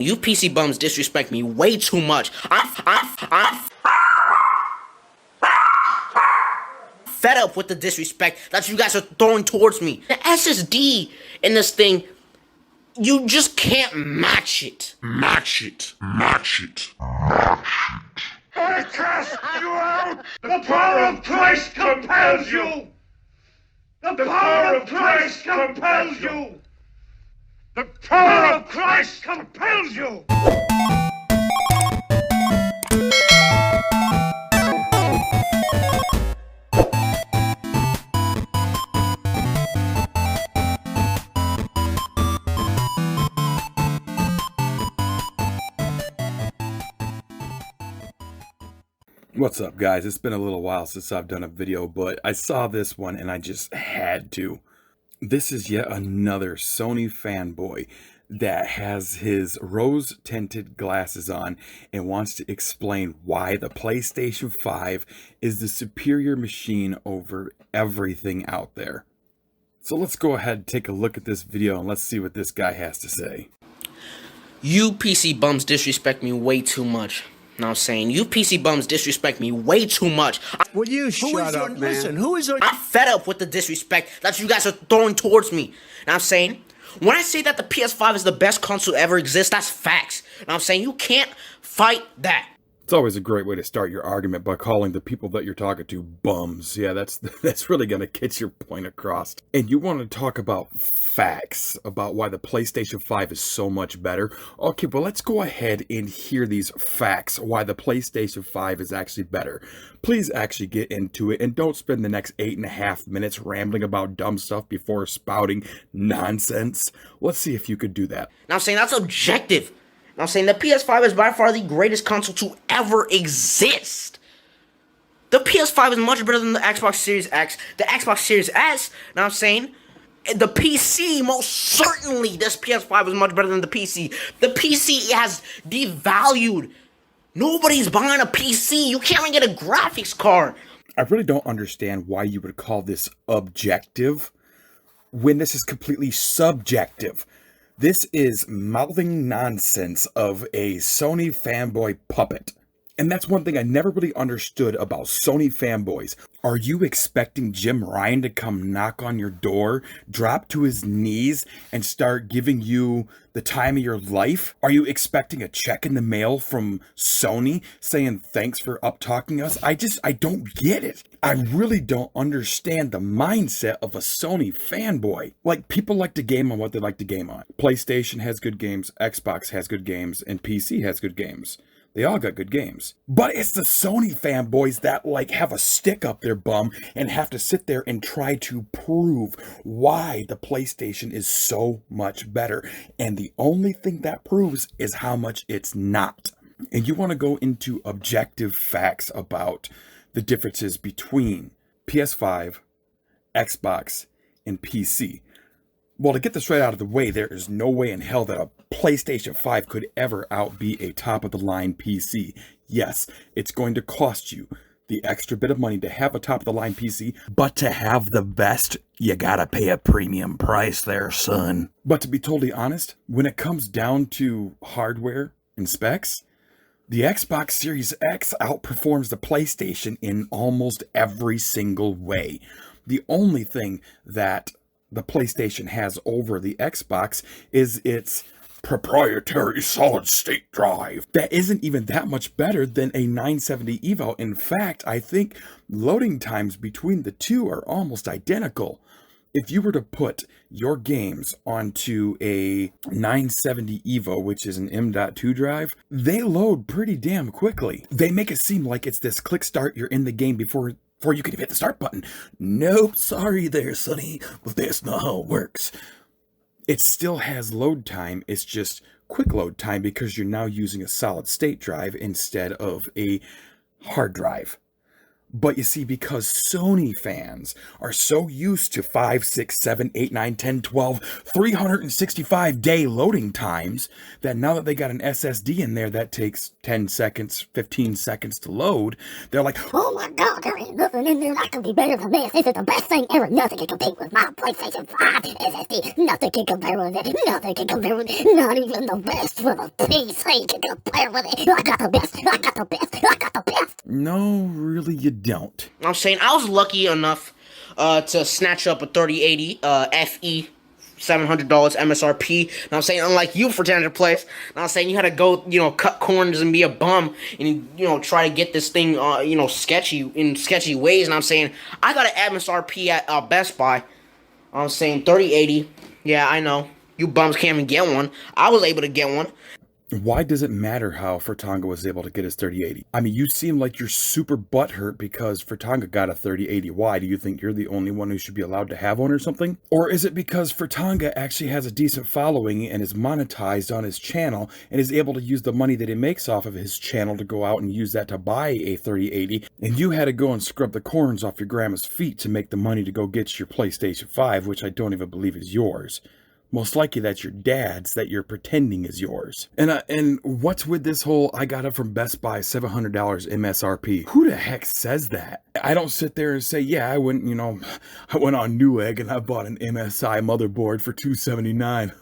You PC bums disrespect me way too much. I'm fed up with the disrespect that you guys are throwing towards me. The SSD in this thing, you just can't match it. Match it. I cast you out! The power of Christ compels you! The power of Christ compels you! The power of Christ compels you! What's up, guys? It's been a little while since I've done a video, but I saw this one and I just had to. This is yet another Sony fanboy that has his rose-tinted glasses on and wants to explain why the PlayStation 5 is the superior machine over everything out there. So let's go ahead and take a look at this video and let's see what this guy has to say. You PC bums disrespect me way too much. Know what I'm saying? You PC bums disrespect me way too much. Will you shut up, man? Listen, I'm fed up with the disrespect that you guys are throwing towards me. Know what I'm saying? When I say that the PS5 is the best console ever exist, that's facts. Know what I'm saying? You can't fight that. It's always a great way to start your argument by calling the people that you're talking to bums. Yeah, that's really going to get your point across. And you want to talk about facts about why the PlayStation 5 is so much better? Okay, well, let's go ahead and hear these facts why the PlayStation 5 is actually better. Please actually get into it and don't spend the next 8.5 minutes rambling about dumb stuff before spouting nonsense. Let's see if you could do that. Now I'm saying that's objective. I'm saying the PS5 is by far the greatest console to ever exist. The PS5 is much better than the Xbox Series X, the Xbox Series S. Now I'm saying the PC, most certainly, this PS5 is much better than the PC. The PC has devalued. Nobody's buying a PC. You can't even get a graphics card. I really don't understand why you would call this objective when this is completely subjective. This is mouthing nonsense of a Sony fanboy puppet. And that's one thing I never really understood about Sony fanboys. Are you expecting Jim Ryan to come knock on your door, drop to his knees, and start giving you the time of your life? Are you expecting a check in the mail from Sony saying thanks for up-talking us? I don't get it. I really don't understand the mindset of a Sony fanboy. Like, people like to game on what they like to game on. PlayStation has good games, Xbox has good games, and PC has good games. They all got good games. But it's the Sony fanboys that have a stick up their bum and have to sit there and try to prove why the PlayStation is so much better. And the only thing that proves is how much it's not. And you want to go into objective facts about the differences between PS5, Xbox, and PC. Well, to get this right out of the way, there is no way in hell that a PlayStation 5 could ever outbe a top-of-the-line PC. Yes, it's going to cost you the extra bit of money to have a top-of-the-line PC, but to have the best, you gotta pay a premium price there, son. But to be totally honest, when it comes down to hardware and specs, the Xbox Series X outperforms the PlayStation in almost every single way. The only thing that the PlayStation has over the Xbox is its proprietary solid-state drive. That isn't even that much better than a 970 EVO. In fact, I think loading times between the two are almost identical. If you were to put your games onto a 970 EVO, which is an M.2 drive, they load pretty damn quickly. They make it seem like it's this click start, you're in the game before you can hit the start button. Nope, sorry there, Sonny, but that's not how it works. It still has load time, it's just quick load time because you're now using a solid state drive instead of a hard drive. But you see, because Sony fans are so used to 5, 6, 7, 8, 9, 10, 12, 365-day loading times, that now that they got an SSD in there that takes 10 seconds, 15 seconds to load, they're like, Oh my god, there ain't nothing in there that can be better than this. This is the best thing ever. Nothing can compete with my PlayStation 5 SSD. Nothing can compare with it. Nothing can compare with it. Not even the best for the PC can compare with it. I got the best. I got the best. I got the best. no, really you don't. I'm saying I was lucky enough to snatch up a 3080 FE. $700 MSRP. And I'm saying, unlike you for 10 place, and I'm saying you had to go, cut corners and be a bum and, try to get this thing, sketchy ways. And I'm saying, I got an MSRP at Best Buy. I'm saying 3080. Yeah, I know. You bums can't even get one. I was able to get one. Why does it matter how Furtonga was able to get his 3080? I mean, you seem like you're super butthurt because Furtonga got a 3080. Why? Do you think you're the only one who should be allowed to have one or something? Or is it because Furtonga actually has a decent following and is monetized on his channel and is able to use the money that he makes off of his channel to go out and use that to buy a 3080, and you had to go and scrub the corns off your grandma's feet to make the money to go get your PlayStation 5, which I don't even believe is yours. Most likely that's your dad's that you're pretending is yours. And what's with this whole, I got it from Best Buy, $700 MSRP? Who the heck says that? I don't sit there and say, yeah, I went on Newegg and I bought an MSI motherboard for $279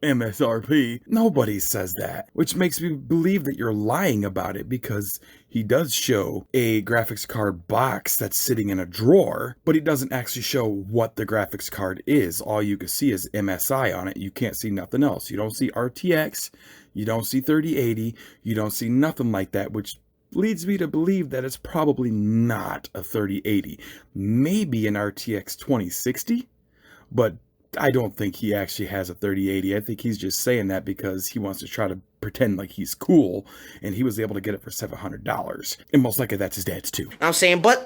MSRP. Nobody says that, which makes me believe that you're lying about it, because he does show a graphics card box that's sitting in a drawer, but he doesn't actually show what the graphics card is. All you can see is MSI on it. You can't see nothing else. You don't see RTX, you don't see 3080, you don't see nothing like that, which leads me to believe that it's probably not a 3080. Maybe an RTX 2060, but I don't think he actually has a 3080. I think he's just saying that because he wants to try to pretend like he's cool, and he was able to get it for $700. And most likely that's his dad's too. I'm saying, but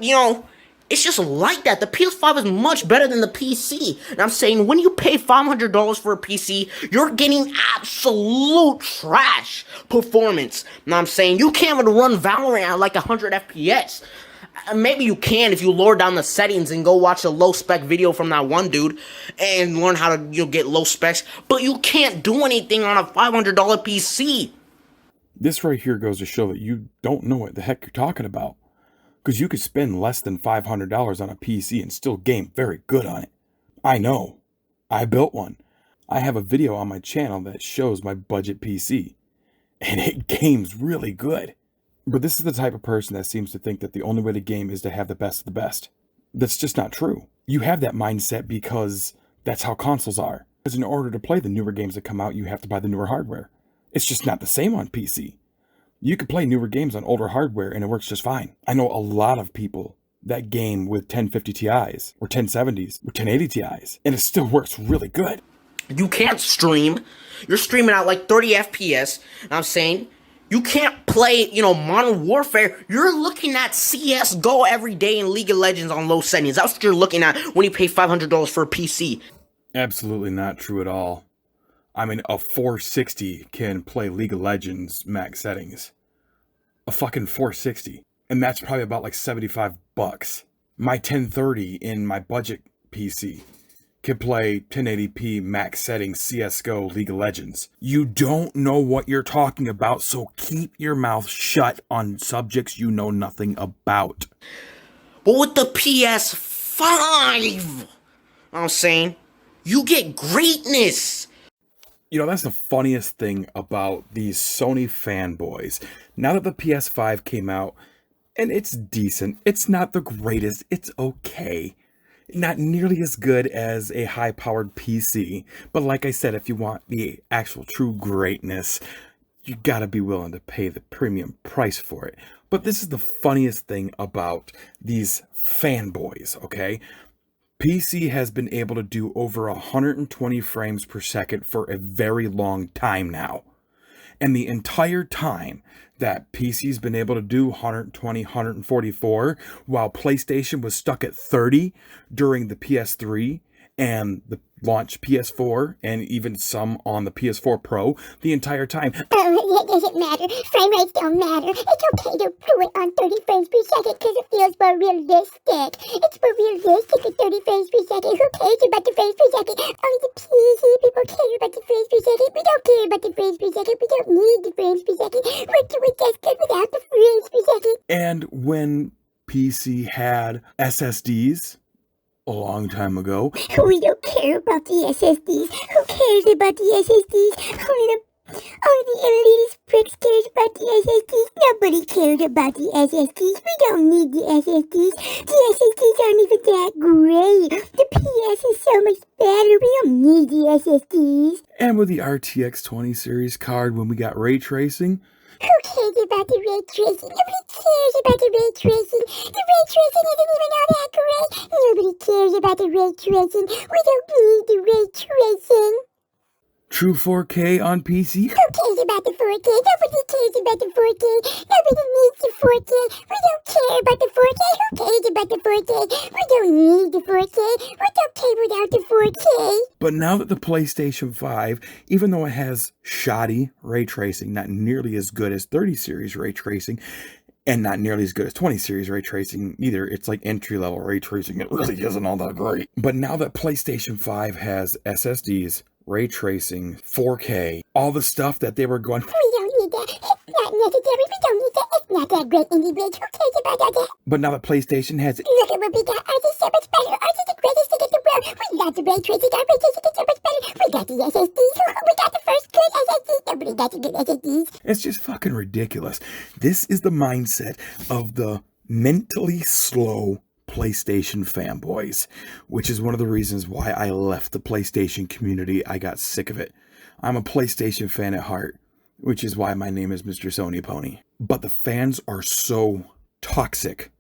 it's just like that. The PS5 is much better than the PC. And I'm saying, when you pay $500 for a PC, you're getting absolute trash performance. And I'm saying, you can't even run Valorant at like 100 FPS. Maybe you can if you lower down the settings and go watch a low spec video from that one dude and learn how to get low specs, but you can't do anything on a $500 PC. This right here goes to show that you don't know what the heck you're talking about, because you could spend less than $500 on a PC and still game very good on it. I know. I built one. I have a video on my channel that shows my budget PC, and it games really good. But this is the type of person that seems to think that the only way to game is to have the best of the best. That's just not true. You have that mindset because that's how consoles are. Because in order to play the newer games that come out, you have to buy the newer hardware. It's just not the same on PC. You can play newer games on older hardware and it works just fine. I know a lot of people that game with 1050 Ti's or 1070s or 1080 Ti's, and it still works really good. You can't stream. You're streaming out like 30 FPS. And I'm saying, you can't play, Modern Warfare. You're looking at CSGO every day in League of Legends on low settings. That's what you're looking at when you pay $500 for a PC. Absolutely not true at all. I mean, a 460 can play League of Legends max settings. A fucking 460. And that's probably about like $75. My 1030 in my budget PC can play 1080p max settings CSGO League of Legends. You don't know what you're talking about, so keep your mouth shut on subjects you know nothing about. But with the PS5, I'm saying, you get greatness. That's the funniest thing about these Sony fanboys. Now that the PS5 came out, and it's decent, it's not the greatest, it's okay. Not nearly as good as a high-powered PC, but like I said, if you want the actual true greatness, you gotta be willing to pay the premium price for it. But this is the funniest thing about these fanboys, okay? PC has been able to do over 120 frames per second for a very long time now. And the entire time that PC's been able to do 120, 144, while PlayStation was stuck at 30 during the PS3 and launch PS4 and even some on the PS4 Pro the entire time. Oh, it doesn't matter. Frame rates don't matter. It's okay to do it on 30 frames per second because it feels more realistic. It's more realistic at 30 frames per second. Who cares about the frames per second? Only the PC people care about the frames per second. We don't care about the frames per second. We don't need the frames per second. We're doing just good without the frames per second. And when PC had SSDs a long time ago, We don't care about the SSDs. Who cares about the SSDs? Only the elitist pricks cares about the SSDs. Nobody cared about the SSDs. We don't need the SSDs. The SSDs aren't even that great. The PS is so much better. We don't need the SSDs. and with the RTX 20 series card when we got ray tracing, Who cares about the ray tracing? Nobody cares about the ray tracing. The ray tracing isn't even all that great. Nobody cares about the ray tracing. We don't need the ray tracing. true 4K on PC. Who cares about the 4K? Nobody cares about the 4K. Nobody needs the 4K. We don't care about the 4K. Who cares about the 4K? We don't need the 4K. We're okay without the 4K. But now that the PlayStation 5, even though it has shoddy ray tracing, not nearly as good as 30 series ray tracing, and not nearly as good as 20 series ray tracing either. It's like entry-level ray tracing. It really isn't all that great. But now that PlayStation 5 has SSDs, ray tracing, 4K, all the stuff that they were going, We don't need that. It's not necessary. We don't need that. It's not that great anyway. Who cares about that? but now that PlayStation has it, Look at what we got. Ours is so much better. Ours is the greatest thing in the world. We got the ray tracing. Our ray tracing is so much better. We got the SSDs. We got the first good SSDs. Nobody got the good SSDs. it's just fucking ridiculous. This is the mindset of the mentally slow PlayStation fanboys, which is one of the reasons why I left the PlayStation community. I got sick of it. I'm a PlayStation fan at heart, which is why my name is Mr. Sony Pony. But the fans are so toxic.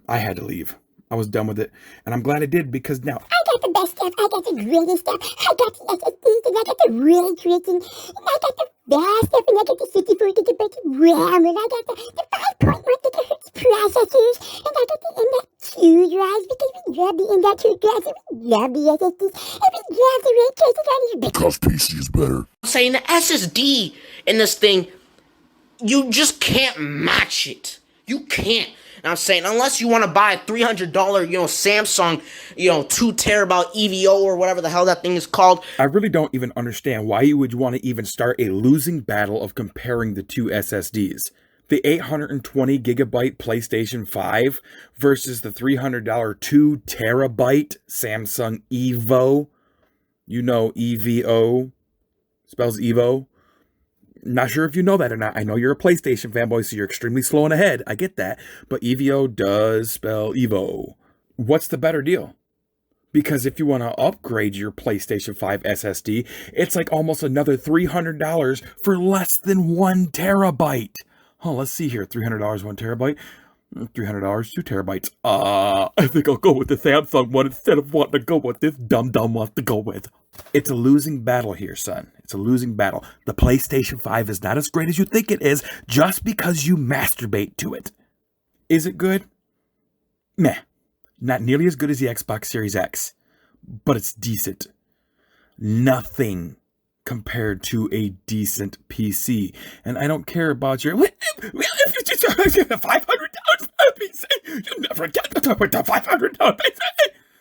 I had to leave. I was done with it. And I'm glad I did, because now I got the best stuff. I got the greatest stuff. I got the SSDs, and I got the ray tracing, and I got the best stuff, and I got the 64 gigabytes of RAM, and I got the 5.1 gigahertz processors, and I got the M.2 drives, because we love the M.2 drives, and we love the SSDs, and we love the ray tracing on these. Because PC is better. I'm saying the SSD in this thing, you just can't match it. You can't. And I'm saying, unless you want to buy a $300, Samsung, 2 terabyte EVO or whatever the hell that thing is called. I really don't even understand why you would want to even start a losing battle of comparing the two SSDs. The 820 gigabyte PlayStation 5 versus the $300 2 terabyte Samsung EVO. EVO spells Evo. Not sure if you know that or not. I know you're a PlayStation fanboy, so you're extremely slow and ahead. I get that. But EVO does spell Evo. What's the better deal? Because if you want to upgrade your PlayStation 5 SSD, it's like almost another $300 for less than 1 terabyte. Oh, let's see here. $300, 1 terabyte. $300, 2 terabytes. I think I'll go with the Samsung one instead of wanting to go with this dumb wants to go with. It's a losing battle here, son. It's a losing battle. The PlayStation 5 is not as great as you think it is just because you masturbate to it. Is it good? Meh. Not nearly as good as the Xbox Series X, but it's decent. Nothing compared to a decent PC. And I don't care about your $500 PC. You never get the $500 PC.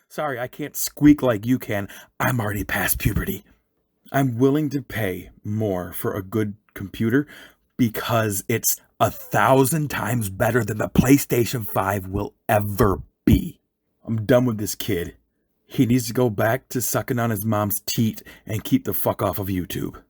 Sorry, I can't squeak like you can. I'm already past puberty. I'm willing to pay more for a good computer because it's 1,000 times better than the PlayStation 5 will ever be. I'm done with this kid. He needs to go back to sucking on his mom's teat and keep the fuck off of YouTube.